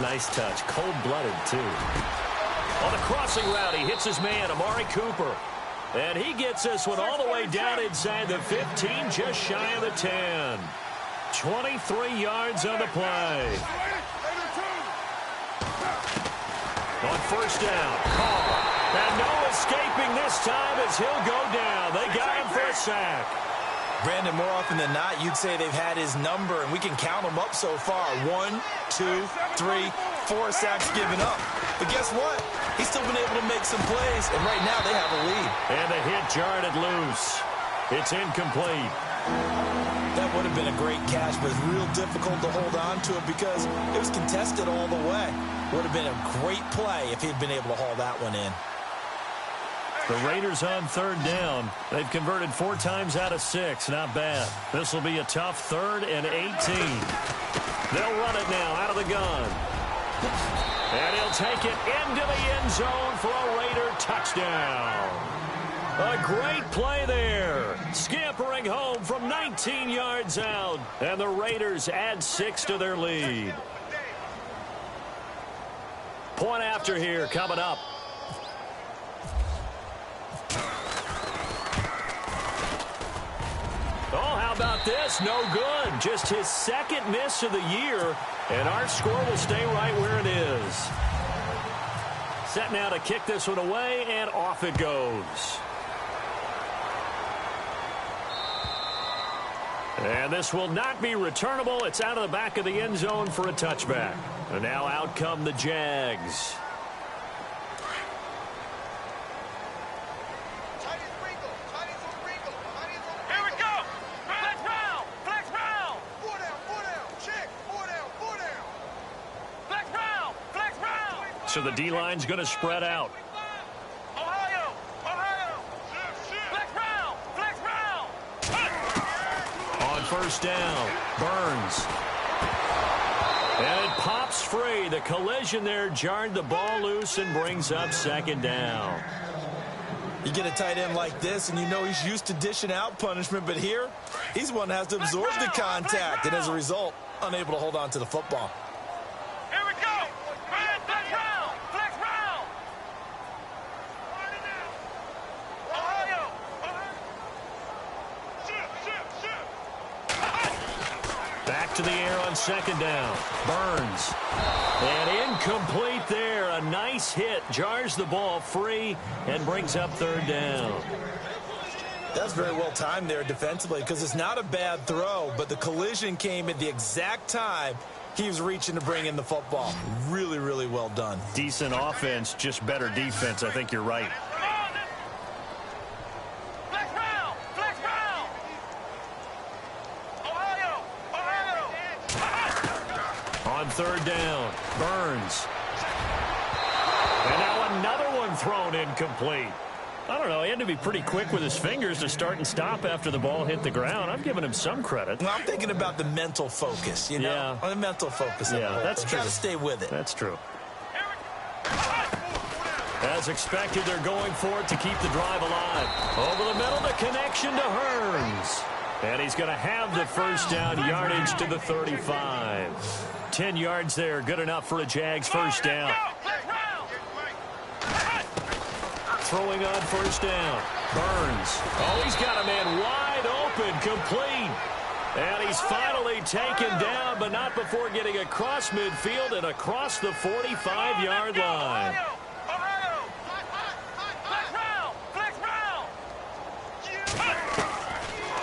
Nice touch. Cold-blooded, too. On the crossing route, he hits his man, Amari Cooper. And he gets this one all the way down inside the 15, just shy of the 10. 23 yards on the play. On 1st down, Carr. And no escaping this time as he'll go down. They got him for a sack. Brandon, more often than not, you'd say they've had his number, and we can count them up so far. 1, 2, 3, 4 sacks given up. But guess what? He's still been able to make some plays, and right now they have a lead. And the hit jarred it loose. It's incomplete. That would have been a great catch, but it's real difficult to hold on to it because it was contested all the way. Would have been a great play if he'd been able to haul that one in. The Raiders on 3rd down. They've converted 4 times out of 6. Not bad. This will be a tough 3rd and 18. They'll run it now out of the gun. And he'll take it into the end zone for a Raider touchdown. A great play there. Scampering home from 19 yards out. And the Raiders add 6 to their lead. Point after here coming up. Oh, how about this? No good. Just his second miss of the year. And our score will stay right where it is. Set now to kick this one away, and off it goes. And this will not be returnable. It's out of the back of the end zone for a touchback. And now out come the Jags. Here we go. Flex round. Flex round. 4 down. 4 down. Check. 4 down. 4 down. Flex round. Flex round. So the D-line's going to spread out. Ohio. Ohio. Flex round. Flex round. On first down, Burns. And it pops free. The collision there jarred the ball loose and brings up second down. You get a tight end like this, and you know he's used to dishing out punishment, but here, he's one that has to absorb the contact, and as a result, unable to hold on to the football. Here we go. Flex round. Flex round. Ohio. Back to the air on second down. Burns. And incomplete there. A nice hit. Jars the ball free and brings up third down. That's very well timed there defensively because it's not a bad throw, but the collision came at the exact time he was reaching to bring in the football. Really, really well done. Decent offense, just better defense. I think you're right. Flex round. Flex round. Ohio. Ohio. On third down, Burns. And now another one thrown incomplete. I don't know, he had to be pretty quick with his fingers to start and stop after the ball hit the ground. I'm giving him some credit. Well, I'm thinking about the mental focus, you know? Yeah. The mental focus. Yeah, that's true. Got to stay with it. That's true. As expected, they're going for it to keep the drive alive. Over the middle, the connection to Hearns. And he's going to have the first down yardage to the 35. 10 yards there, good enough for a Jags first down. Throwing on first down. Burns. Oh, he's got a man wide open, complete. And he's finally taken down, but not before getting across midfield and across the 45-yard line.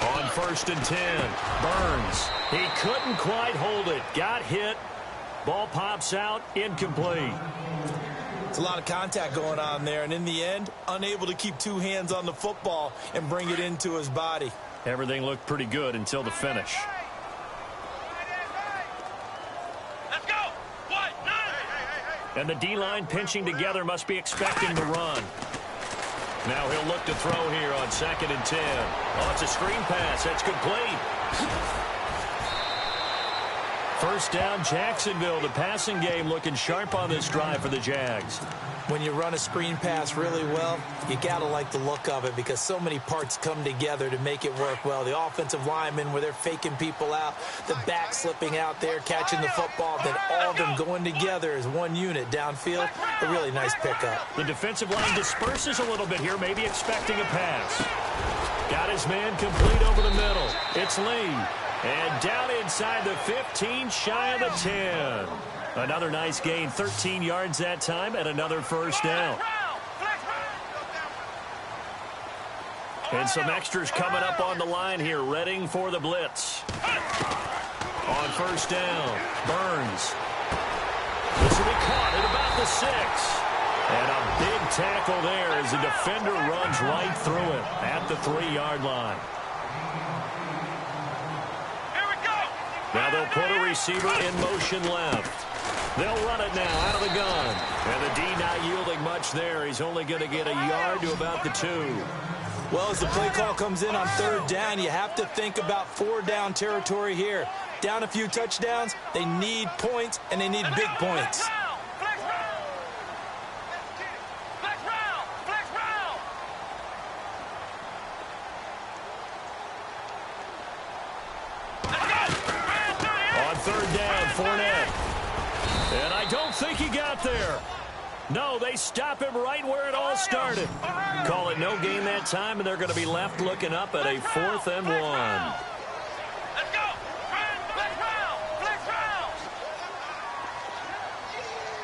On first and 10, Burns. He couldn't quite hold it. Got hit. Ball pops out, incomplete. It's a lot of contact going on there, and in the end, unable to keep two hands on the football and bring it into his body. Everything looked pretty good until the finish. Let's go. And the D-line pinching together, must be expecting the run. Now he'll look to throw here on second and 10. Oh, it's a screen pass. That's complete. First down, Jacksonville. The passing game looking sharp on this drive for the Jags. When you run a screen pass really well, you got to like the look of it because so many parts come together to make it work well. The offensive linemen where they're faking people out, the back slipping out there, catching the football, then all of them going together as one unit downfield. A really nice pickup. The defensive line disperses a little bit here, maybe expecting a pass. Got his man complete over the middle. It's Lee. And down inside the 15, shy of the 10. Another nice gain, 13 yards that time, and another first down. And some extras coming up on the line here, readying for the blitz. On first down, Burns. This will be caught at about the 6. And a big tackle there as the defender runs right through it at the 3-yard line. Now they'll put a receiver in motion left. They'll run it now out of the gun. And the D not yielding much there. He's only going to get a yard to about the 2. Well, as the play call comes in on third down, you have to think about 4-down territory here. Down a few touchdowns, they need points, and they need big points. third down, Fournette. And I don't think he got there. No, they stop him right where it all started. Call it no gain that time, and they're going to be left looking up at a 4th and 1. Let's go. Flex round. Flex round.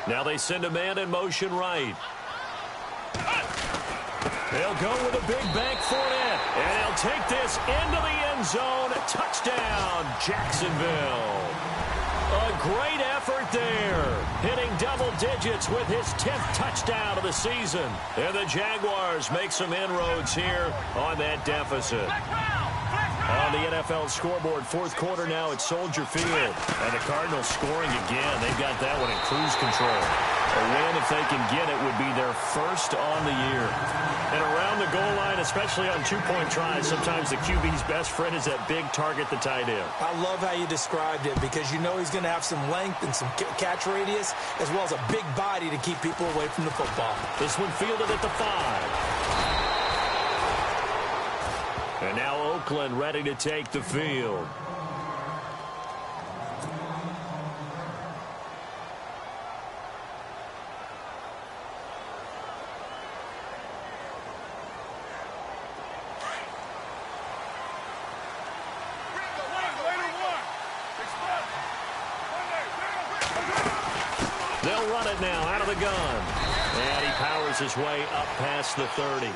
Now they send a man in motion right. They'll go with a big bank Fournette, and he'll take this into the end zone. Touchdown, Jacksonville. A great effort there, hitting double digits with his 10th touchdown of the season. And the Jaguars make some inroads here on that deficit. On the NFL scoreboard, 4th quarter now at Soldier Field. And the Cardinals scoring again. They've got that one in cruise control. A win, if they can get it, would be their first on the year. And around the goal line, especially on two-point tries, sometimes the QB's best friend is that big target, the tight end. I love how you described it because you know he's going to have some length and some catch radius as well as a big body to keep people away from the football. This one fielded at the 5. And now Oakland ready to take the field. They'll run it now out of the gun. And he powers his way up past the 30.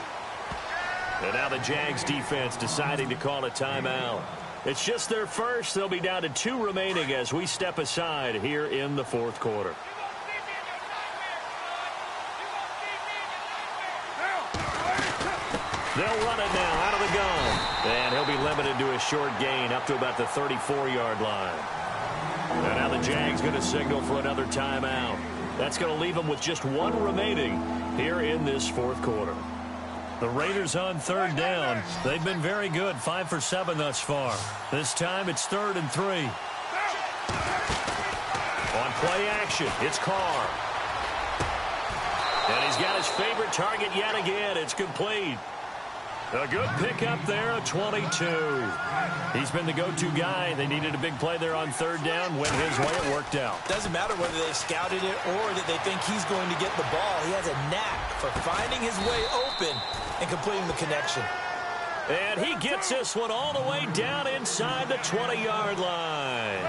And now the Jags defense deciding to call a timeout. It's just their first. They'll be down to 2 remaining as we step aside here in the 4th quarter. They'll run it now out of the gun. And he'll be limited to a short gain up to about the 34-yard line. And now the Jags going to signal for another timeout. That's going to leave them with just 1 remaining here in this 4th quarter. The Raiders on 3rd down. They've been very good, 5 for 7 thus far. This time it's 3rd and 3. On play action, it's Carr. And he's got his favorite target yet again. It's complete. A good pickup there, a 22. He's been the go-to guy. They needed a big play there on 3rd down. Went his way, it worked out. Doesn't matter whether they scouted it or that they think he's going to get the ball. He has a knack for finding his way open and completing the connection. And he gets this one all the way down inside the 20-yard line.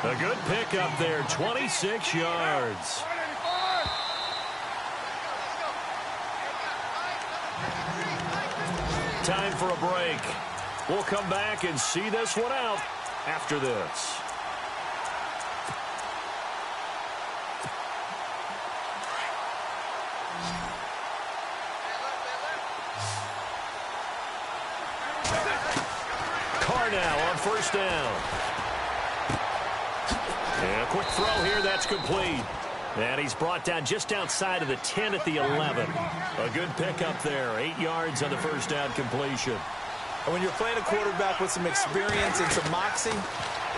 A good pickup there, 26 yards. Time for a break. We'll come back and see this one out after this. Carr now on 1st down. And a quick throw here, that's complete. And he's brought down just outside of the 10 at the 11. A good pickup there, 8 yards on the 1st down completion. And when you're playing a quarterback with some experience and some moxie,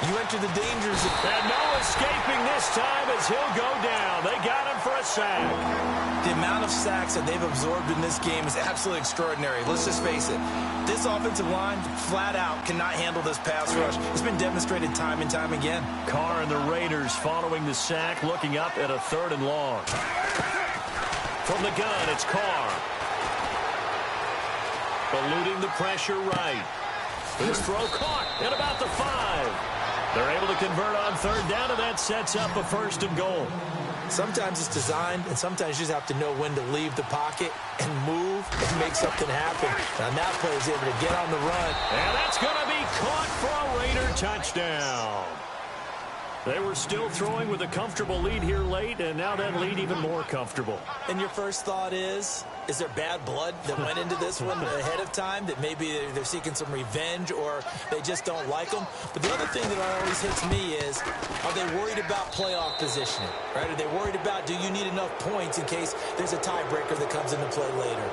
you enter the dangers. And no escaping this time as he'll go down. They got him for a sack. The amount of sacks that they've absorbed in this game is absolutely extraordinary. Let's just face it. This offensive line, flat out, cannot handle this pass rush. It's been demonstrated time and time again. Carr and the Raiders following the sack, looking up at a 3rd and long. From the gun, it's Carr. Eluding the pressure right. His throw caught at about the 5. They're able to convert on 3rd down, and that sets up a 1st and goal. Sometimes it's designed, and sometimes you just have to know when to leave the pocket and move and make something happen. And that player is able to get on the run. And that's going to be caught for a Raider touchdown. They were still throwing with a comfortable lead here late, and now that lead even more comfortable. And your first thought is there bad blood that went into this one ahead of time, that maybe they're seeking some revenge or they just don't like them? But the other thing that always hits me is, are they worried about playoff positioning? Right? Are they worried about, do you need enough points in case there's a tiebreaker that comes into play later?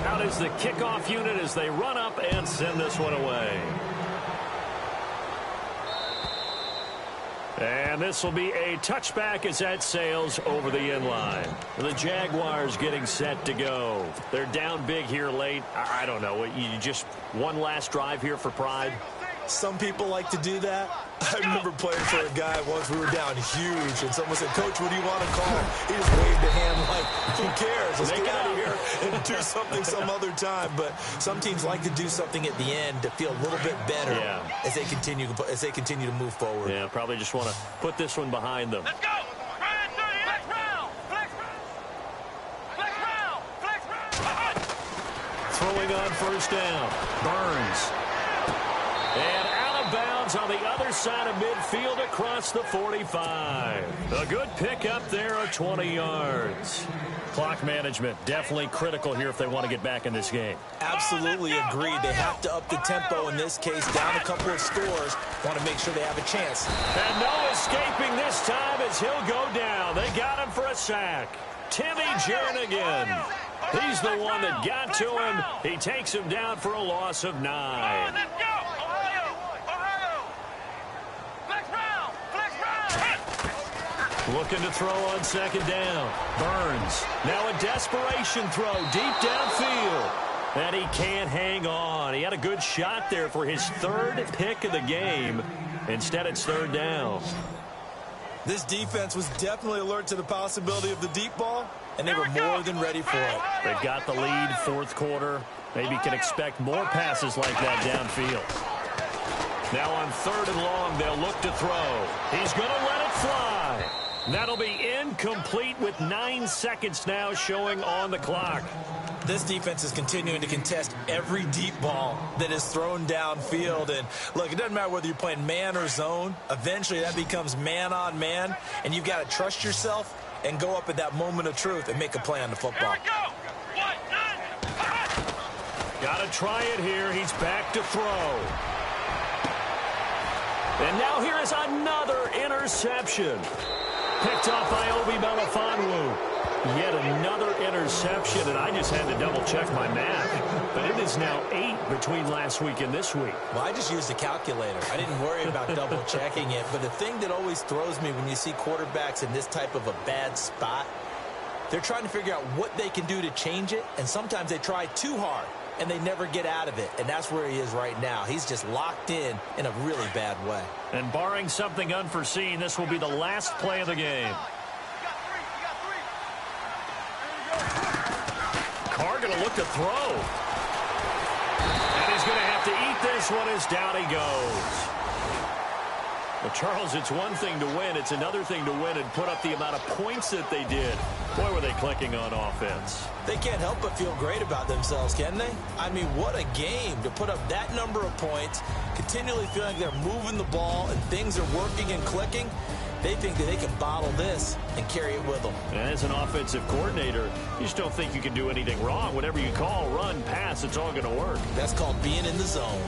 Out is the kickoff unit as they run up and send this one away. And this will be a touchback as that sails over the end line. The Jaguars getting set to go. They're down big here late. I don't know. You just one last drive here for pride? Some people like to do that. I remember playing for a guy once. We were down huge, and someone said, "Coach, what do you want to call?" He just waved a hand like, "Who cares? Let's get out of here and do something some other time." But some teams like to do something at the end to feel a little bit better as they continue to move forward. Yeah, probably just want to put this one behind them. Let's go. Flex round. Throwing on first down. Burns. And out of bounds on the other side of midfield across the 45. A good pickup there of 20 yards. Clock management definitely critical here if they want to get back in this game. Absolutely agreed. They have to up the tempo in this case, down a couple of scores. Want to make sure they have a chance. And no escaping this time as he'll go down. They got him for a sack. Timmy Jernigan. He's the one that got to him. He takes him down for a loss of 9. Let's go. Ohio. Flex round. Looking to throw on second down. Burns. Now a desperation throw deep downfield. And he can't hang on. He had a good shot there for his third pick of the game. Instead, it's third down. This defense was definitely alert to the possibility of the deep ball, and they were more than ready for it. They've got the lead fourth quarter. Maybe can expect more passes like that downfield. Now on third and long, they'll look to throw. He's going to let it fly. That'll be incomplete with 9 seconds now showing on the clock. This defense is continuing to contest every deep ball that is thrown downfield. And look, it doesn't matter whether you're playing man or zone. Eventually that becomes man on man, and you've got to trust yourself and go up at that moment of truth and make a play on the football. Got to try it here. He's back to throw. And now here is another interception. Picked off by Obi Melifonwu. Yet another interception, and I just had to double-check my math. But it is now 8 between last week and this week. Well, I just used a calculator. I didn't worry about double-checking it. But the thing that always throws me when you see quarterbacks in this type of a bad spot, they're trying to figure out what they can do to change it, and sometimes they try too hard, and they never get out of it. And that's where he is right now. He's just locked in a really bad way. And barring something unforeseen, this will be the last play of the game. Carr going to look to throw. And he's going to have to eat this one as down he goes. Well, Charles, it's one thing to win. It's another thing to win and put up the amount of points that they did. Boy, were they clicking on offense. They can't help but feel great about themselves, can they? I mean, what a game to put up that number of points, continually feeling they're moving the ball and things are working and clicking. They think that they can bottle this and carry it with them. As an offensive coordinator, you just don't think you can do anything wrong. Whatever you call, run, pass, it's all going to work. That's called being in the zone.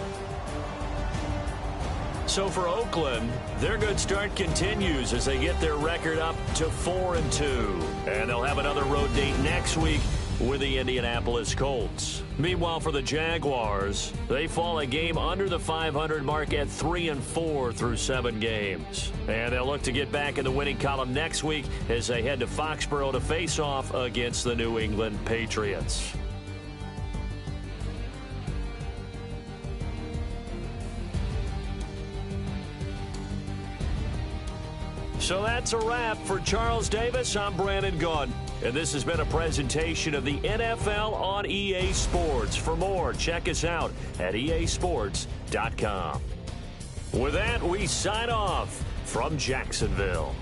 So for Oakland, their good start continues as they get their record up to 4-2. And they'll have another road date next week with the Indianapolis Colts. Meanwhile, for the Jaguars, they fall a game under the 500 mark at 3-4 through 7 games. And they'll look to get back in the winning column next week as they head to Foxborough to face off against the New England Patriots. So that's a wrap. For Charles Davis, I'm Brandon Gaudin. And this has been a presentation of the NFL on EA Sports. For more, check us out at easports.com. With that, we sign off from Jacksonville.